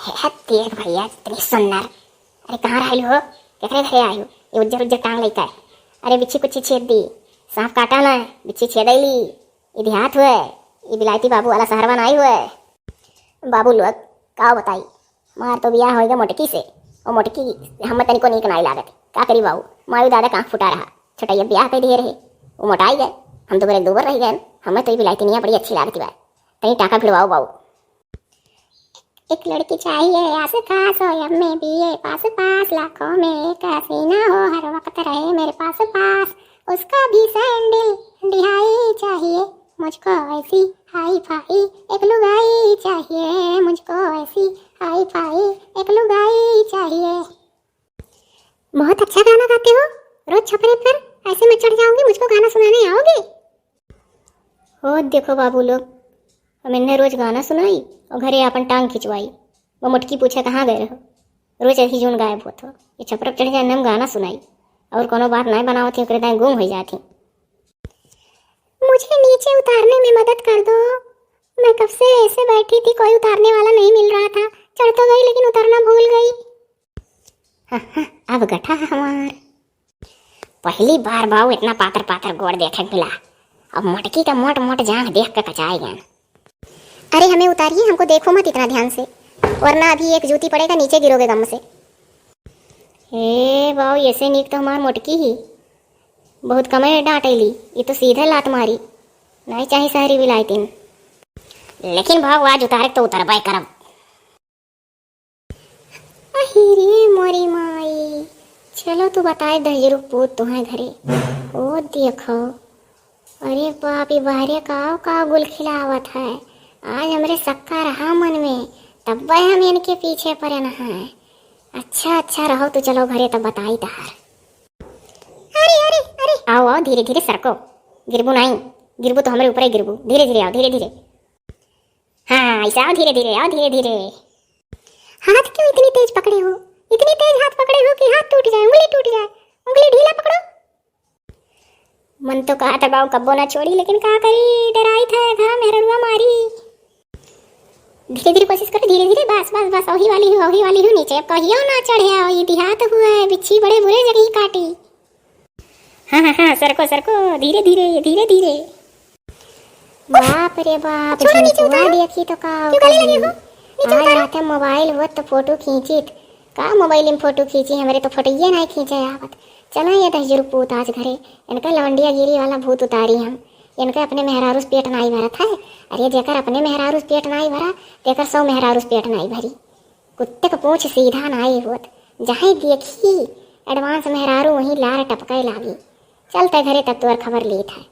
है देख भैया इतनी सुंदर। अरे कहाँ रही हो, केकरे घरे आई हो? ये उज्जर उज्जर टांग लेकर। अरे बिच्छी कुछ छेद दी, सांप काटा ना, बिच्छी छेदैली। ये देहात हुए, ये बिलायती बाबू वाला शहर बनाई हुए। बाबू लोग का बताई, मार तो बियाह होएगा मोटकी से। और मोटकी हम तनिको नीक नाई लागत। का करी बाबू, मारू दादा कांख फुटा रहा, छोटाइया ब्याह कर दिए रहे, वो मोटाई गए, हम तो बड़े दूबर रह गए। हमें तो ये बिलायती नहीं बड़ी अच्छी लागती बा, कहीं टाका भिड़वाओ बाबू। एक लड़की चाहिए आस खास हो, अब में भी ये पास पास, लाखों में एक हसीना हो, हर वक्त रहे मेरे पास पास। उसका भी सैंडल दिहाई चाहिए मुझको, ऐसी हाई फाई एक लुगाई चाहिए मुझको, ऐसी हाई फाई एक लुगाई चाहिए। बहुत अच्छा गाना गाते हो, रोज छपरे पर ऐसे मैं चढ़ जाऊंगी, मुझको गाना सुनाने आओगे? हो देखो बाबू लोग, मैंने रोज गाना सुनाई और घरे अपन टांग खिंचवाई। वो मुटकी पूछे कहाँ गए रहो, रोज ऐसी जून गायब होत हो। ये छपर चढ़ जाए हम गाना सुनाई और कोनो बात नहीं बनावती, ओकरे दाएं गुम हो जाती। मुझे नीचे उतारने में मदद कर दो, मैं कब से ऐसे बैठी थी, कोई उतारने वाला नहीं मिल रहा था। चढ़ तो गई लेकिन उतरना भूल गई। अब गठा हमार। पहली बार बाबू इतना पातर पातर गोड़ देखे मिला। अब मोटकी का मोट मोट जान देख कर कचाए गए। अरे हमें उतारिए, हमको देखो मत इतना ध्यान से, वरना अभी एक जूती पड़ेगा, नीचे गिरोगे गम से। हे बाबू, ऐसे नीक तो हमार मोटकी ही बहुत कमे डांटेली, ये तो सीधे लात मारी। नहीं चाहिए शहरी विलायतीन, लेकिन भाव आज उतारे तो उतरबाई करब। अहिरे मोरी माई, चलो तू बताए दहजरू पूत तुम्हें घरे। ओ देखो, अरे बाप, ये बाहरे काव का गुल खिलावत है। आज हमरे सक्का रहा मन में, तब हम इनके पीछे पड़े न हैं। अच्छा अच्छा रहो तो चलो घरे, तब बताई तहार। अरे अरे अरे आओ आओ, धीरे धीरे सरको, गिरबू नहीं, गिरबू तो हमारे ऊपर ही गिरबू। धीरे धीरे आओ, धीरे धीरे। हाँ ऐसा आओ, धीरे धीरे आओ, धीरे धीरे। हाथ क्यों इतनी तेज पकड़े हो, इतनी तेज हाथ पकड़े हो कि हाथ टूट जाए, उंगली टूट जाए। उंगली ढीला पकड़ो। मन तो कहा था बाबू कब्बो ना छोड़ी, लेकिन क्या करी, डराई था घा मेहरुआ मारी। धीरे धीरे कोशिश करो, धीरे धीरे, बस बस बस, वही वाली हूँ नीचे। अब कहियो ना चढ़े आओ, ये देहात हुआ है, बिच्छी बड़े बुरे जगह काटी। हाँ हाँ हाँ, सरको सरको, धीरे धीरे धीरे धीरे। बाप रे बाप, झुआ देखी तो का आज रात मोबाइल वो तो फोटो खींचित का, मोबाइल में फोटो खींची, हमारे तो फोटोइए नहीं खींचे आवत। चला ये दहजरू पूत आज घरे, इनका लौंडिया गिरी वाला भूत उतारी हम। इनका अपने मेहरारूस पेट नहीं भरत है। अरे जेकर अपने मेहरारूस पेट नहीं भरा, तेकर 100 मेहरारूस पेट नहीं भरी। कुत्ते का पूछ सीधा नहीं होत, जहाँ देखी एडवांस मेहरारू वहीं लार टपके लागी। चलते घरे तब तोर खबर लेत है।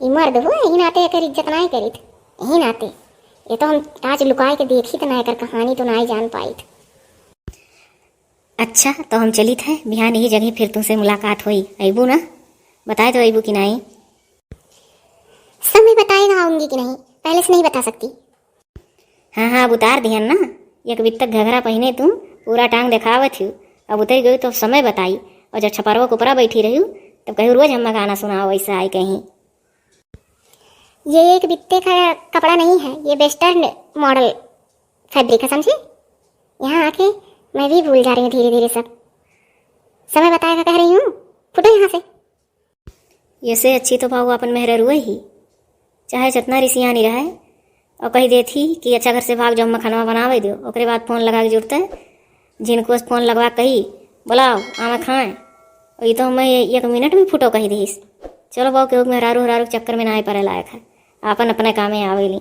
ये मर्द हुआ, यही नाते एकर इज्जत नहीं करित, यही नाते। ये तो हम आज लुकाए के देखी तो नहीं, कर कहानी तो नहीं जान पाई। अच्छा तो हम चली थे, बिहान यही जगह फिर तुमसे मुलाकात हुई। अबू ना, बताए तो अबू कि नहीं? समय बताएगा आऊंगी कि नहीं, पहले से नहीं बता सकती। हाँ हाँ, अब उतार दिहन ना, एक बित्तक घघरा पहने तुम पूरा टांग दिखावत हूँ। अब उतर गई तो समय बताई, और जब छपरवा के ऊपरा बैठी रही तब कहीं रोज हम गाना सुनाओ ऐसा आई कहीं। ये एक बित्ते का कपड़ा नहीं है, ये वेस्टर्न मॉडल फैब्रिक है, समझे? यहाँ आके मैं भी भूल जा रही हूँ धीरे धीरे सब। समय बताएगा कह रही हूँ, फुटो यहाँ से। ये से अच्छी तो पाऊ अपन मेहर रुए ही, चाहे जितना रिसिया नहीं रहे, और कही देती कि अच्छा घर से भाग जाओ, मैं खाना बनावे दो। ओकरे बाद फ़ोन लगा के जुड़ते, जिनको फ़ोन लगवा कही बोलाओ आमा खाएँ, और ये तो मैं 1 मिनट में फुटो कही दीस। चलो बाबू, क्यों मेहरारू हरारू चक्कर में ना पड़े लायक है, अपन अपने कामे आवेली।